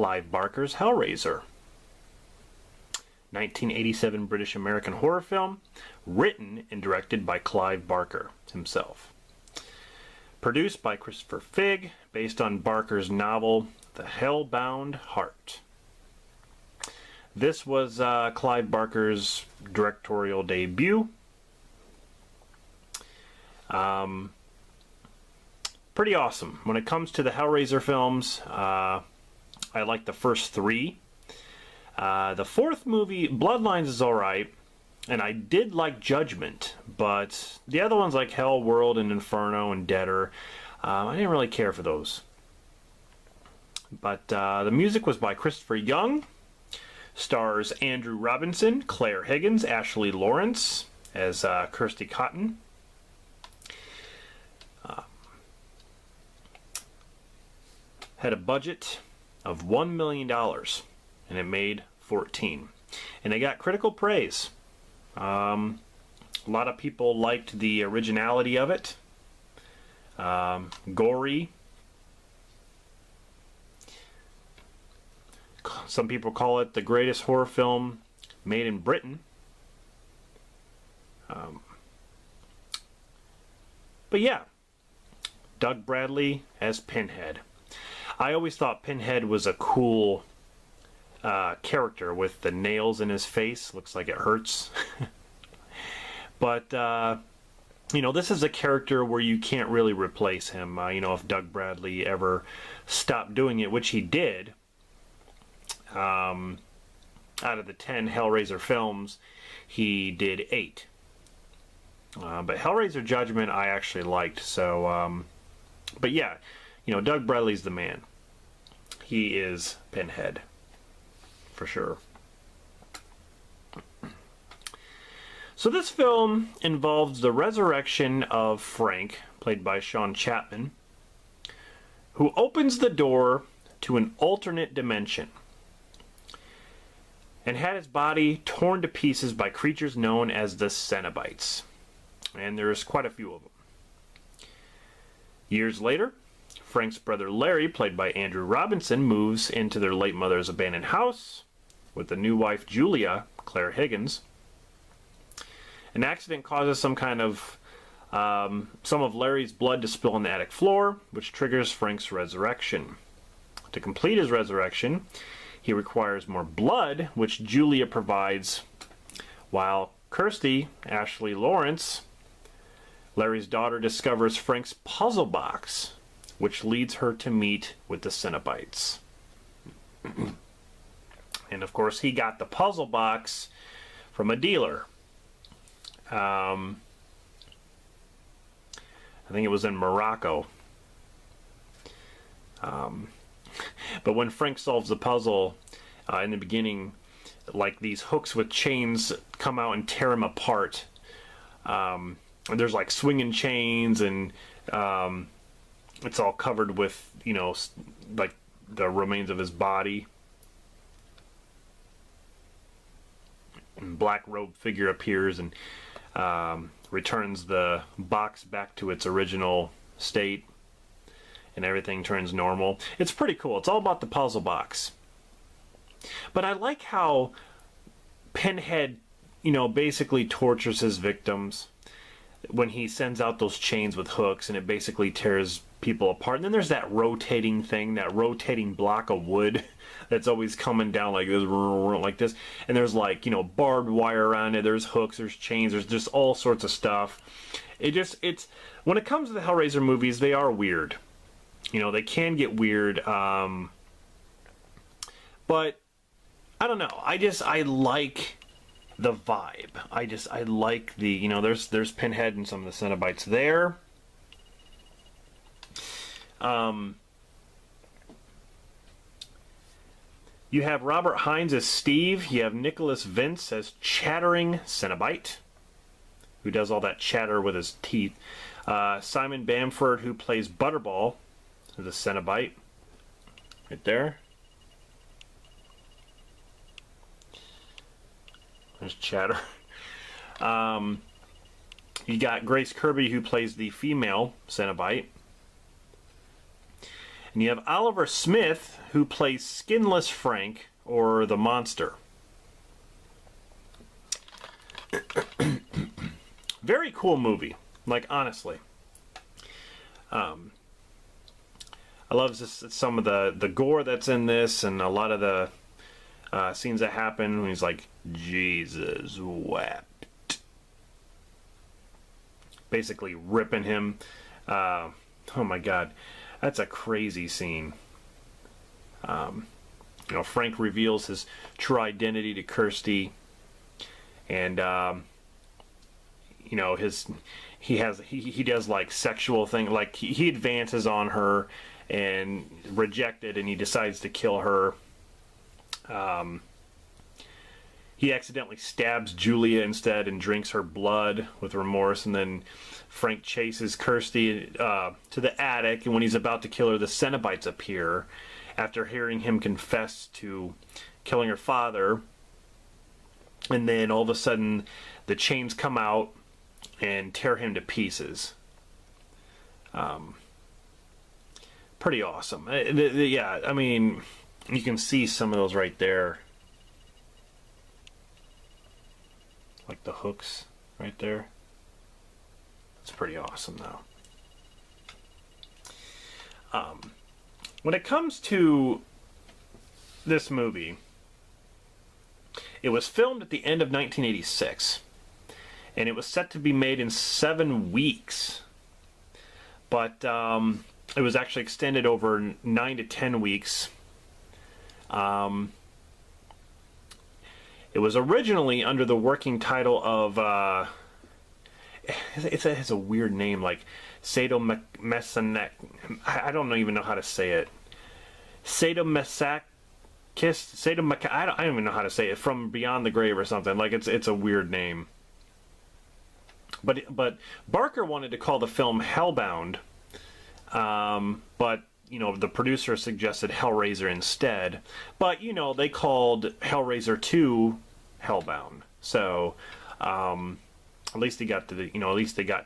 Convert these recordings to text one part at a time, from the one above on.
Clive Barker's Hellraiser. 1987 British-American horror film, written and directed by Clive Barker himself. Produced by Christopher Figg, based on Barker's novel, The Hellbound Heart. This was Clive Barker's directorial debut. Pretty awesome. When it comes to the Hellraiser films, I like the first three. The fourth movie, Bloodlines, is alright, and I did like Judgment, but the other ones like Hell World and Inferno and Deader, I didn't really care for those. But the music was by Christopher Young, stars Andrew Robinson, Claire Higgins, Ashley Lawrence as Kirsty Cotton. Had a budget of $1 million, and it made 14. And they got critical praise. A lot of people liked the originality of it. Gory. Some people call it the greatest horror film made in Britain. But yeah, Doug Bradley as Pinhead. I always thought Pinhead was a cool character with the nails in his face. Looks like it hurts. But, you know, this is a character where you can't really replace him. You know, if Doug Bradley ever stopped doing it, which he did, out of the 10 Hellraiser films, he did 8. But Hellraiser Judgment I actually liked. So, but yeah, you know, Doug Bradley's the man. He is Pinhead, for sure. So this film involves the resurrection of Frank, played by Sean Chapman, who opens the door to an alternate dimension and had his body torn to pieces by creatures known as the Cenobites. And there's quite a few of them. Years later, Frank's brother Larry, played by Andrew Robinson, moves into their late mother's abandoned house with the new wife Julia, Claire Higgins. An accident causes some of Larry's blood to spill on the attic floor, which triggers Frank's resurrection. To complete his resurrection, he requires more blood, which Julia provides, while Kirsty, Ashley Lawrence, Larry's daughter, discovers Frank's puzzle box, which leads her to meet with the Cenobites. And of course, he got the puzzle box from a dealer. I think it was in Morocco. But when Frank solves the puzzle, in the beginning, like these hooks with chains come out and tear him apart. There's like swinging chains, and it's all covered with, you know, like the remains of his body. And black robed figure appears and returns the box back to its original state, and everything turns normal. It's pretty cool. It's all about the puzzle box. But I like how Pinhead, you know, basically tortures his victims when he sends out those chains with hooks, and it basically tears people apart. And then there's that rotating thing, that rotating block of wood that's always coming down like this, and there's, like, you know, barbed wire around it, there's hooks, there's chains, there's just all sorts of stuff. It's when it comes to the Hellraiser movies, they are weird. You know, they can get weird, but I don't know, I like the vibe. I like the, you know, there's Pinhead and some of the Cenobites there. You have Robert Hines as Steve. You have Nicholas Vince as Chattering Cenobite, who does all that chatter with his teeth. Simon Bamford, who plays Butterball, the Cenobite, right there. There's Chatter. You got Grace Kirby, who plays the female Cenobite. And you have Oliver Smith, who plays Skinless Frank, or the Monster. Very cool movie, like, honestly. I love some of the gore that's in this, and a lot of the scenes that happen when he's like, Jesus wept. Basically ripping him. Oh my god. That's a crazy scene. Frank reveals his true identity to Kirsty, and he does like sexual thing, like he advances on her and rejected, and he decides to kill her. He accidentally stabs Julia instead and drinks her blood with remorse, and then Frank chases Kirsty to the attic, and when he's about to kill her, the Cenobites appear after hearing him confess to killing her father. And then all of a sudden the chains come out and tear him to pieces. Pretty awesome. Yeah, I mean, you can see some of those right there. Like the hooks right there. It's pretty awesome, though. When it comes to this movie, it was filmed at the end of 1986, and it was set to be made in 7 weeks, but it was actually extended over 9 to 10 weeks. It was originally under the working title of, it has a weird name, like sadomasochistic. I don't even know how to say it. Sadomasochistic. I don't even know how to say it. From Beyond the Grave or something. Like it's a weird name. But Barker wanted to call the film Hellbound, but the producer suggested Hellraiser instead. But they called Hellraiser 2 Hellbound. So at least they got to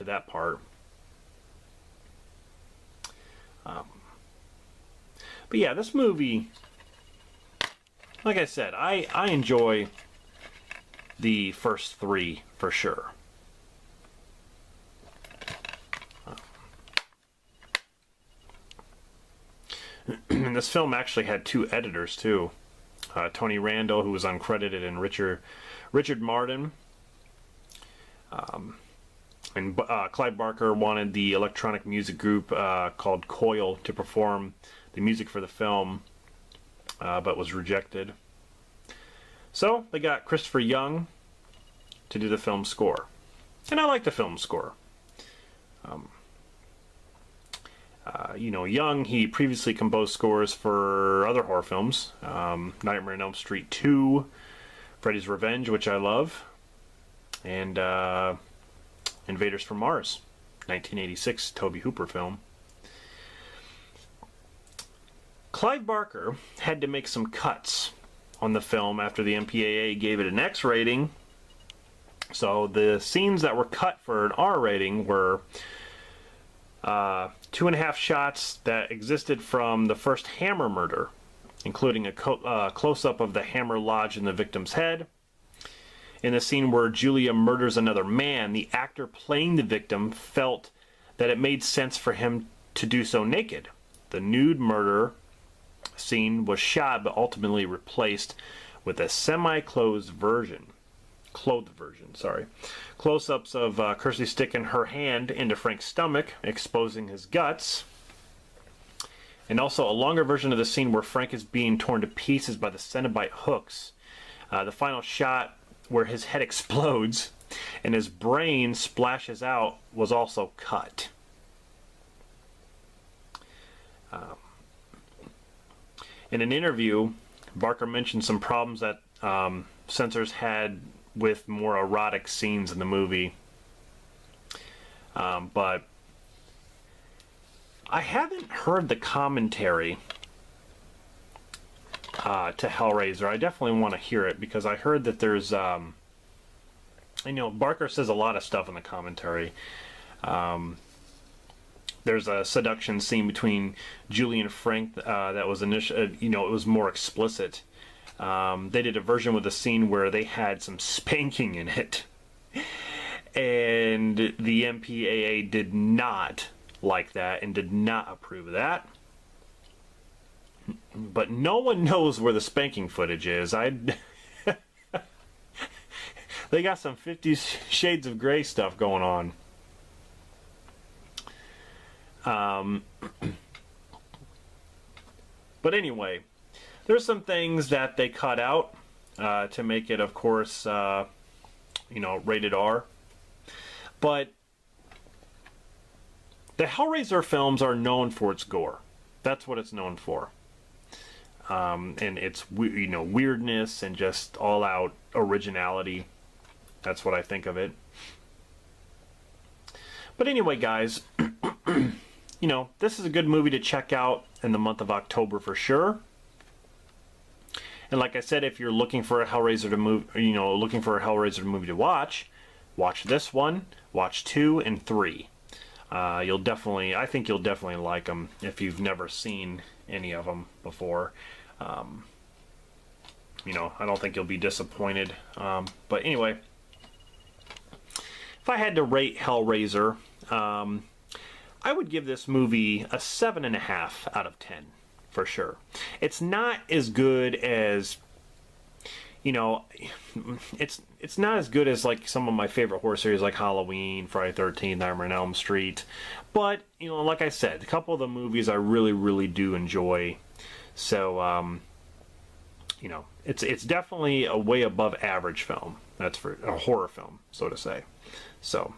that part. But yeah, this movie, like I said, I enjoy the first 3 for sure. And this film actually had 2 editors too. Tony Randall, who was uncredited, and Richard Martin. And Clive Barker wanted the electronic music group called Coil to perform the music for the film, but was rejected. So they got Christopher Young to do the film score. And I like the film score. Young, he previously composed scores for other horror films. Nightmare on Elm Street 2, Freddy's Revenge, which I love, and Invaders from Mars, 1986 Tobe Hooper film. Clive Barker had to make some cuts on the film after the MPAA gave it an X rating. So the scenes that were cut for an R rating were 2.5 shots that existed from the first Hammer murder, including a close-up of the hammer lodged in the victim's head. In the scene where Julia murders another man, the actor playing the victim felt that it made sense for him to do so naked. The nude murder scene was shot but ultimately replaced with a semi-clothed version. Close-ups of Kirsty sticking her hand into Frank's stomach, exposing his guts. And also a longer version of the scene where Frank is being torn to pieces by the Cenobite hooks. The final shot where his head explodes and his brain splashes out was also cut. In an interview, Barker mentioned some problems that censors had with more erotic scenes in the movie. But I haven't heard the commentary to Hellraiser. I definitely want to hear it, because I heard that there's Barker says a lot of stuff in the commentary, there's a seduction scene between Julie and Frank that was it was more explicit. They did a version with a scene where they had some spanking in it, and the MPAA did not like that and did not approve of that. But no one knows where the spanking footage is. They got some 50 Shades of Grey stuff going on. But anyway, there's some things that they cut out to make it, of course, rated R. But the Hellraiser films are known for its gore. That's what it's known for. And its weirdness and just all-out originality. That's what I think of it. But anyway, guys, this is a good movie to check out in the month of October for sure. And like I said, if you're looking for a Hellraiser movie to watch this one, watch 2 and 3. I think you'll definitely like them if you've never seen any of them before. I don't think you'll be disappointed. But anyway, if I had to rate Hellraiser, I would give this movie a 7.5 out of 10 for sure. It's not as good as, it's not as good as like some of my favorite horror series like Halloween, Friday the 13th, Nightmare on Elm Street. But, like I said, a couple of the movies I really, really do enjoy. So, it's definitely a way above average film. That's for a horror film, so to say. So